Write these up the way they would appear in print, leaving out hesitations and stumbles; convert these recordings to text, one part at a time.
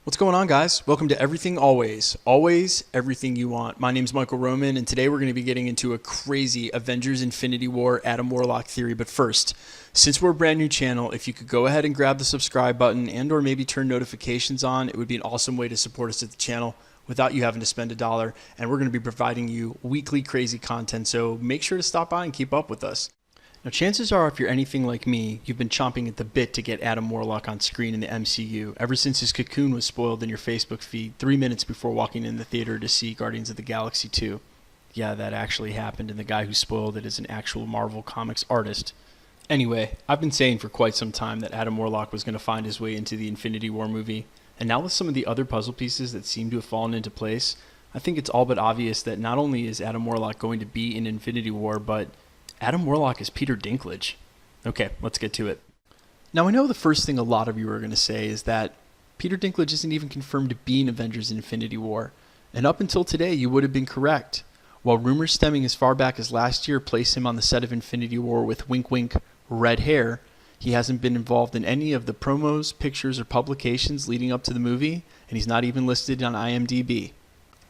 What's going on, guys? Welcome to Everything Always. Always everything you want. My name's Michael Roman, and today we're going to be getting into a crazy Avengers Infinity War Adam Warlock theory. But first, since we're a brand new channel, if you could go ahead and grab the subscribe button and or maybe turn notifications on, it would be an awesome way to support us at the channel without you having to spend $1. And we're going to be providing you weekly crazy content, so make sure to stop by and keep up with us. Now, chances are, if you're anything like me, you've been chomping at the bit to get Adam Warlock on screen in the MCU ever since his cocoon was spoiled in your Facebook feed 3 minutes before walking in the theater to see Guardians of the Galaxy 2. Yeah, that actually happened, and the guy who spoiled it is an actual Marvel Comics artist. Anyway, I've been saying for quite some time that Adam Warlock was going to find his way into the Infinity War movie, and now with some of the other puzzle pieces that seem to have fallen into place, I think it's all but obvious that not only is Adam Warlock going to be in Infinity War, but Adam Warlock is Peter Dinklage. Okay, let's get to it. Now, I know the first thing a lot of you are going to say is that Peter Dinklage isn't even confirmed to be in Avengers Infinity War, and up until today, you would have been correct. While rumors stemming as far back as last year place him on the set of Infinity War with wink wink red hair, he hasn't been involved in any of the promos, pictures, or publications leading up to the movie, and he's not even listed on IMDb.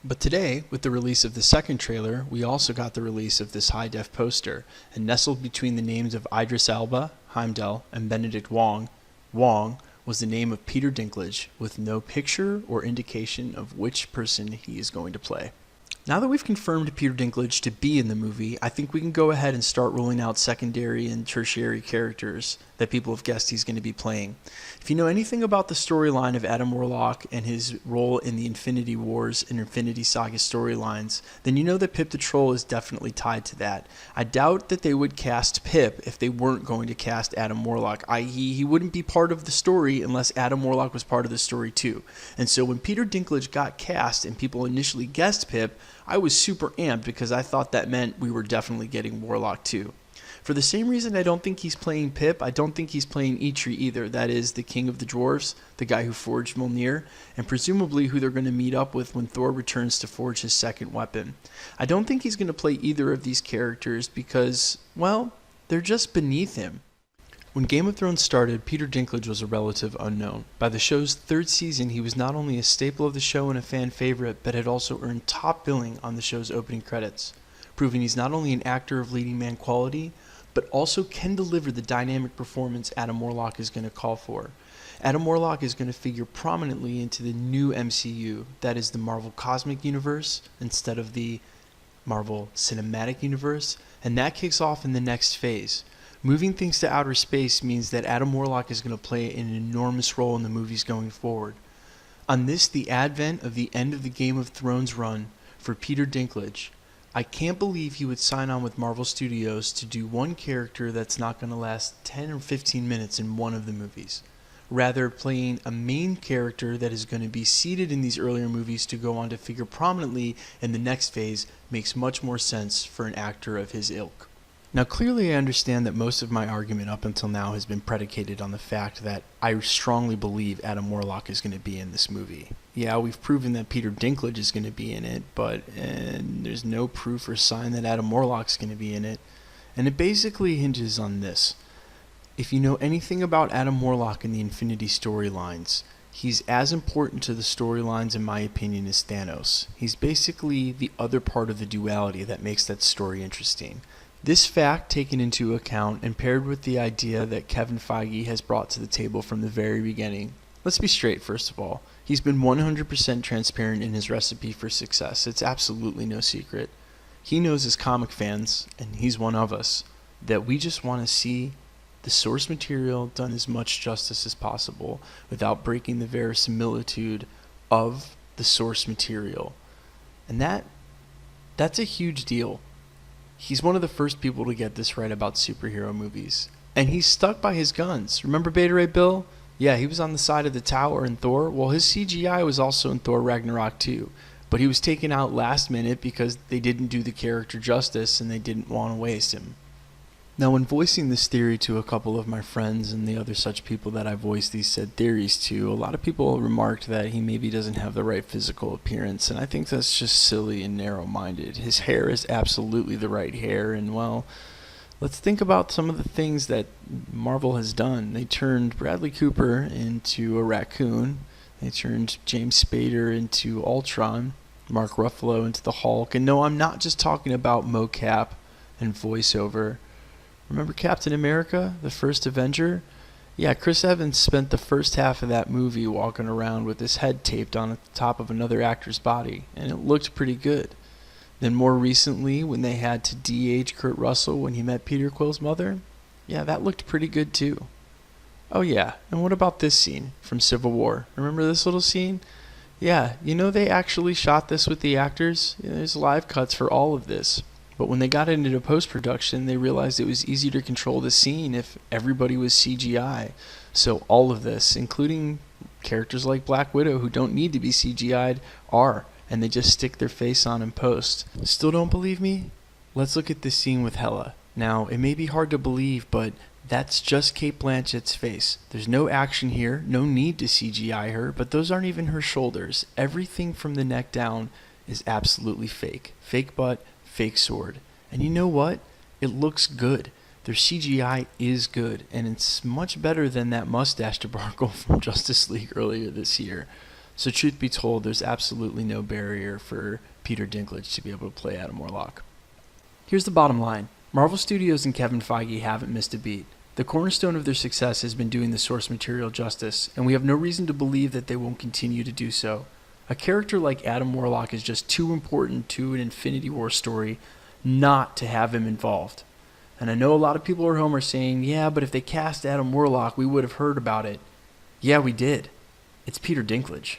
But today, with the release of the second trailer, we also got the release of this high-def poster, and nestled between the names of Idris Elba, Heimdall, and Benedict Wong, Wong was the name of Peter Dinklage, with no picture or indication of which person he is going to play. Now that we've confirmed Peter Dinklage to be in the movie, I think we can go ahead and start rolling out secondary and tertiary characters that people have guessed he's going to be playing. If you know anything about the storyline of Adam Warlock and his role in the Infinity Wars and Infinity Saga storylines, then you know that Pip the Troll is definitely tied to that. I doubt that they would cast Pip if they weren't going to cast Adam Warlock, i.e. he wouldn't be part of the story unless Adam Warlock was part of the story too. And so when Peter Dinklage got cast and people initially guessed Pip, I was super amped because I thought that meant we were definitely getting Warlock too. For the same reason I don't think he's playing Pip, I don't think he's playing Eitri either. That is the king of the dwarves, the guy who forged Mjolnir, and presumably who they're going to meet up with when Thor returns to forge his second weapon. I don't think he's going to play either of these characters because, well, they're just beneath him. When Game of Thrones started, Peter Dinklage was a relative unknown. By the show's third season, he was not only a staple of the show and a fan favorite, but had also earned top billing on the show's opening credits, proving he's not only an actor of leading man quality, but also can deliver the dynamic performance Adam Warlock is going to call for. Adam Warlock is going to figure prominently into the new MCU, that is the Marvel Cosmic Universe instead of the Marvel Cinematic Universe, and that kicks off in the next phase. Moving things to outer space means that Adam Warlock is going to play an enormous role in the movies going forward. On this, the advent of the end of the Game of Thrones run for Peter Dinklage, I can't believe he would sign on with Marvel Studios to do one character that's not going to last 10 or 15 minutes in one of the movies. Rather, playing a main character that is going to be seated in these earlier movies to go on to figure prominently in the next phase makes much more sense for an actor of his ilk. Now, clearly I understand that most of my argument up until now has been predicated on the fact that I strongly believe Adam Warlock is going to be in this movie. Yeah, we've proven that Peter Dinklage is going to be in it, but there's no proof or sign that Adam Warlock's going to be in it. And it basically hinges on this. If you know anything about Adam Warlock in the Infinity storylines, he's as important to the storylines, in my opinion, as Thanos. He's basically the other part of the duality that makes that story interesting. This fact taken into account and paired with the idea that Kevin Feige has brought to the table from the very beginning. Let's be straight, first of all. He's been 100% transparent in his recipe for success. It's absolutely no secret. He knows as comic fans, and he's one of us, that we just want to see the source material done as much justice as possible without breaking the verisimilitude of the source material. And that's a huge deal. He's one of the first people to get this right about superhero movies. And he's stuck by his guns. Remember Beta Ray Bill? Yeah, he was on the side of the tower in Thor. Well, his CGI was also in Thor Ragnarok too. But he was taken out last minute because they didn't do the character justice and they didn't want to waste him. Now, when voicing this theory to a couple of my friends and the other such people that I voiced these said theories to, a lot of people remarked that he maybe doesn't have the right physical appearance, and I think that's just silly and narrow-minded. His hair is absolutely the right hair, and well, let's think about some of the things that Marvel has done. They turned Bradley Cooper into a raccoon. They turned James Spader into Ultron, Mark Ruffalo into the Hulk. And no, I'm not just talking about mocap and voiceover. Remember Captain America, the first Avenger? Yeah, Chris Evans spent the first half of that movie walking around with his head taped on the top of another actor's body, and it looked pretty good. Then more recently, when they had to de-age Kurt Russell when he met Peter Quill's mother, yeah, that looked pretty good too. Oh yeah, and what about this scene from Civil War? Remember this little scene? Yeah, they actually shot this with the actors. There's live cuts for all of this. But when they got into post-production, they realized it was easy to control the scene if everybody was CGI. So all of this, including characters like Black Widow who don't need to be CGI'd, are, and they just stick their face on in post. Still don't believe me? Let's look at this scene with Hela. Now, it may be hard to believe, but that's just Cate Blanchett's face. There's no action here, no need to CGI her, but those aren't even her shoulders. Everything from the neck down is absolutely fake. Fake butt, fake sword. And you know what? It looks good. Their CGI is good, and it's much better than that mustache debacle from Justice League earlier this year. So truth be told, there's absolutely no barrier for Peter Dinklage to be able to play Adam Warlock. Here's the bottom line. Marvel Studios and Kevin Feige haven't missed a beat. The cornerstone of their success has been doing the source material justice, and we have no reason to believe that they won't continue to do so. A character like Adam Warlock is just too important to an Infinity War story not to have him involved. And I know a lot of people at home are saying, yeah, but if they cast Adam Warlock, we would have heard about it. Yeah, we did. It's Peter Dinklage.